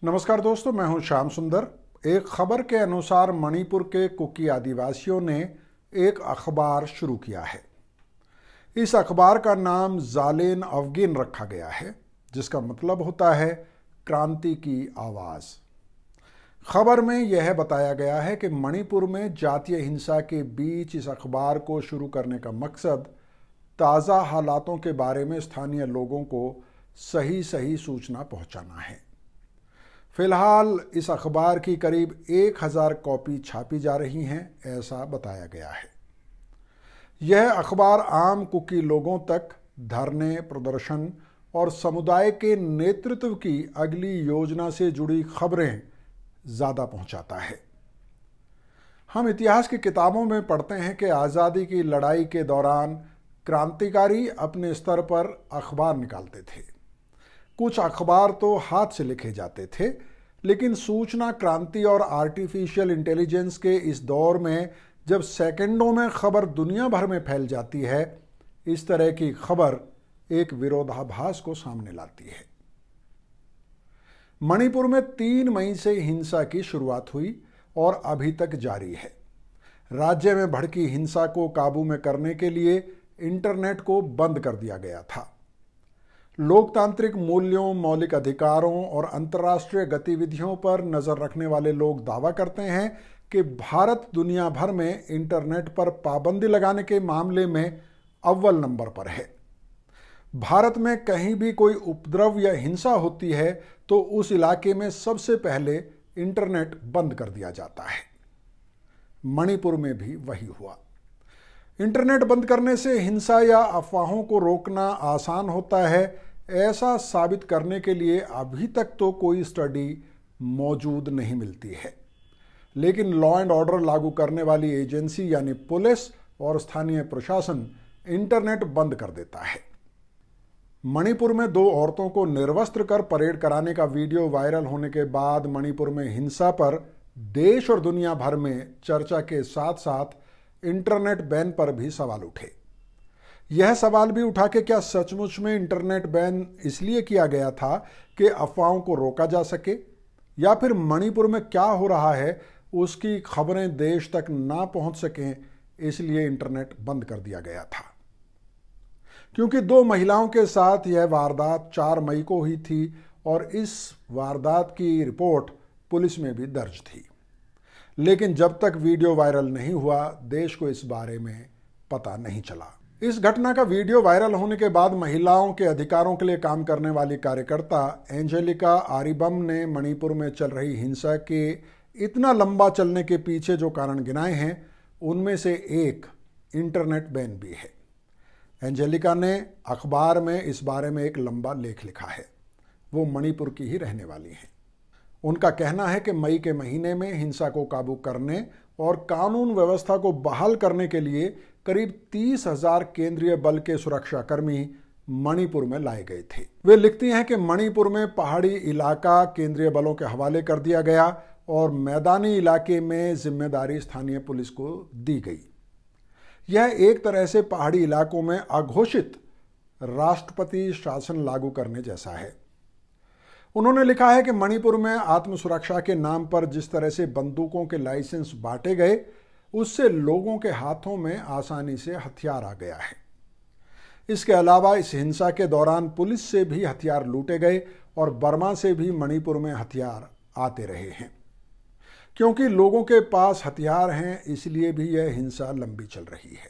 नमस्कार दोस्तों, मैं हूं श्याम सुंदर। एक खबर के अनुसार मणिपुर के कुकी आदिवासियों ने एक अखबार शुरू किया है। इस अखबार का नाम जालेन अवगिन रखा गया है, जिसका मतलब होता है क्रांति की आवाज़। खबर में यह बताया गया है कि मणिपुर में जातीय हिंसा के बीच इस अखबार को शुरू करने का मकसद ताज़ा हालातों के बारे में स्थानीय लोगों को सही सूचना पहुंचाना है। फिलहाल इस अखबार की करीब 1000 कॉपी छापी जा रही हैं, ऐसा बताया गया है। यह अखबार आम कुकी लोगों तक धरने, प्रदर्शन और समुदाय के नेतृत्व की अगली योजना से जुड़ी खबरें ज़्यादा पहुंचाता है। हम इतिहास की किताबों में पढ़ते हैं कि आज़ादी की लड़ाई के दौरान क्रांतिकारी अपने स्तर पर अखबार निकालते थे। कुछ अखबार तो हाथ से लिखे जाते थे, लेकिन सूचना क्रांति और आर्टिफिशियल इंटेलिजेंस के इस दौर में जब सेकंडों में खबर दुनिया भर में फैल जाती है, इस तरह की खबर एक विरोधाभास को सामने लाती है। मणिपुर में 3 मई से हिंसा की शुरुआत हुई और अभी तक जारी है। राज्य में भड़की हिंसा को काबू में करने के लिए इंटरनेट को बंद कर दिया गया था। लोकतांत्रिक मूल्यों, मौलिक अधिकारों और अंतर्राष्ट्रीय गतिविधियों पर नजर रखने वाले लोग दावा करते हैं कि भारत दुनिया भर में इंटरनेट पर पाबंदी लगाने के मामले में अव्वल नंबर पर है। भारत में कहीं भी कोई उपद्रव या हिंसा होती है तो उस इलाके में सबसे पहले इंटरनेट बंद कर दिया जाता है। मणिपुर में भी वही हुआ। इंटरनेट बंद करने से हिंसा या अफवाहों को रोकना आसान होता है, ऐसा साबित करने के लिए अभी तक तो कोई स्टडी मौजूद नहीं मिलती है। लेकिन लॉ एंड ऑर्डर लागू करने वाली एजेंसी यानी पुलिस और स्थानीय प्रशासन इंटरनेट बंद कर देता है। मणिपुर में 2 औरतों को निर्वस्त्र कर परेड कराने का वीडियो वायरल होने के बाद मणिपुर में हिंसा पर देश और दुनिया भर में चर्चा के साथ साथ इंटरनेट बैन पर भी सवाल उठे। यह सवाल भी उठा कि क्या सचमुच में इंटरनेट बैन इसलिए किया गया था कि अफवाहों को रोका जा सके, या फिर मणिपुर में क्या हो रहा है उसकी खबरें देश तक ना पहुंच सकें, इसलिए इंटरनेट बंद कर दिया गया था। क्योंकि 2 महिलाओं के साथ यह वारदात 4 मई को हुई थी और इस वारदात की रिपोर्ट पुलिस में भी दर्ज थी। लेकिन जब तक वीडियो वायरल नहीं हुआ, देश को इस बारे में पता नहीं चला। इस घटना का वीडियो वायरल होने के बाद महिलाओं के अधिकारों के लिए काम करने वाली कार्यकर्ता एंजेलिका आरिबम ने मणिपुर में चल रही हिंसा के इतना लंबा चलने के पीछे जो कारण गिनाए हैं, उनमें से एक इंटरनेट बैन भी है। एंजेलिका ने अखबार में इस बारे में एक लंबा लेख लिखा है। वो मणिपुर की ही रहने वाली हैं। उनका कहना है कि मई के महीने में हिंसा को काबू करने और कानून व्यवस्था को बहाल करने के लिए करीब 30,000 केंद्रीय बल के सुरक्षाकर्मी मणिपुर में लाए गए थे। वे लिखती हैं कि मणिपुर में पहाड़ी इलाका केंद्रीय बलों के हवाले कर दिया गया और मैदानी इलाके में जिम्मेदारी स्थानीय पुलिस को दी गई। यह एक तरह से पहाड़ी इलाकों में अघोषित राष्ट्रपति शासन लागू करने जैसा है। उन्होंने लिखा है कि मणिपुर में आत्मसुरक्षा के नाम पर जिस तरह से बंदूकों के लाइसेंस बांटे गए, उससे लोगों के हाथों में आसानी से हथियार आ गया है। इसके अलावा इस हिंसा के दौरान पुलिस से भी हथियार लूटे गए और बर्मा से भी मणिपुर में हथियार आते रहे हैं। क्योंकि लोगों के पास हथियार हैं, इसलिए भी यह हिंसा लंबी चल रही है।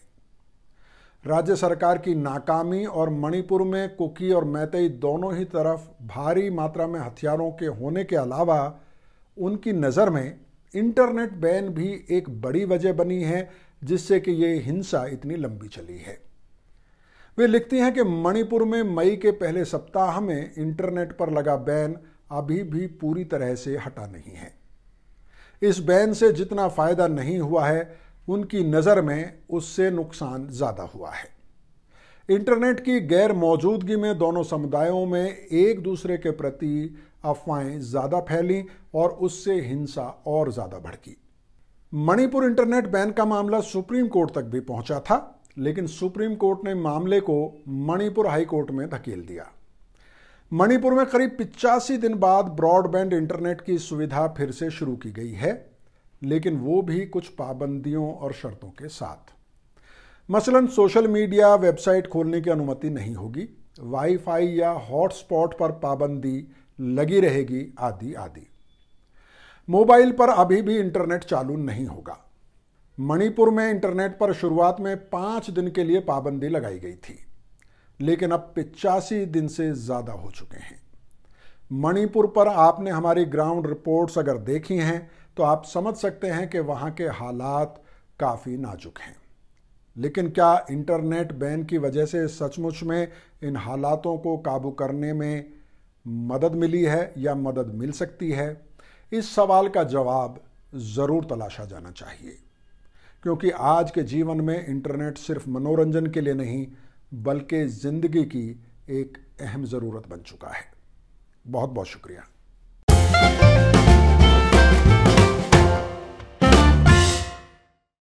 राज्य सरकार की नाकामी और मणिपुर में कुकी और मैतेई दोनों ही तरफ भारी मात्रा में हथियारों के होने के अलावा उनकी नज़र में इंटरनेट बैन भी एक बड़ी वजह बनी है, जिससे कि ये हिंसा इतनी लंबी चली है। वे लिखती हैं कि मणिपुर में मई के पहले सप्ताह में इंटरनेट पर लगा बैन अभी भी पूरी तरह से हटा नहीं है। इस बैन से जितना फायदा नहीं हुआ है, उनकी नज़र में उससे नुकसान ज़्यादा हुआ है। इंटरनेट की गैर मौजूदगी में दोनों समुदायों में एक दूसरे के प्रति अफवाहें ज़्यादा फैलीं और उससे हिंसा और ज़्यादा भड़की। मणिपुर इंटरनेट बैन का मामला सुप्रीम कोर्ट तक भी पहुंचा था, लेकिन सुप्रीम कोर्ट ने मामले को मणिपुर हाई कोर्ट में धकेल दिया। मणिपुर में करीब 85 दिन बाद ब्रॉडबैंड इंटरनेट की सुविधा फिर से शुरू की गई है, लेकिन वो भी कुछ पाबंदियों और शर्तों के साथ। मसलन सोशल मीडिया वेबसाइट खोलने की अनुमति नहीं होगी, वाईफाई या हॉटस्पॉट पर पाबंदी लगी रहेगी, आदि आदि। मोबाइल पर अभी भी इंटरनेट चालू नहीं होगा। मणिपुर में इंटरनेट पर शुरुआत में 5 दिन के लिए पाबंदी लगाई गई थी, लेकिन अब 85 दिन से ज़्यादा हो चुके हैं। मणिपुर पर आपने हमारी ग्राउंड रिपोर्ट्स अगर देखी हैं तो आप समझ सकते हैं कि वहाँ के हालात काफ़ी नाजुक हैं। लेकिन क्या इंटरनेट बैन की वजह से सचमुच में इन हालातों को काबू करने में मदद मिली है या मदद मिल सकती है? इस सवाल का जवाब ज़रूर तलाशा जाना चाहिए, क्योंकि आज के जीवन में इंटरनेट सिर्फ मनोरंजन के लिए नहीं बल्कि ज़िंदगी की एक अहम ज़रूरत बन चुका है। बहुत बहुत शुक्रिया।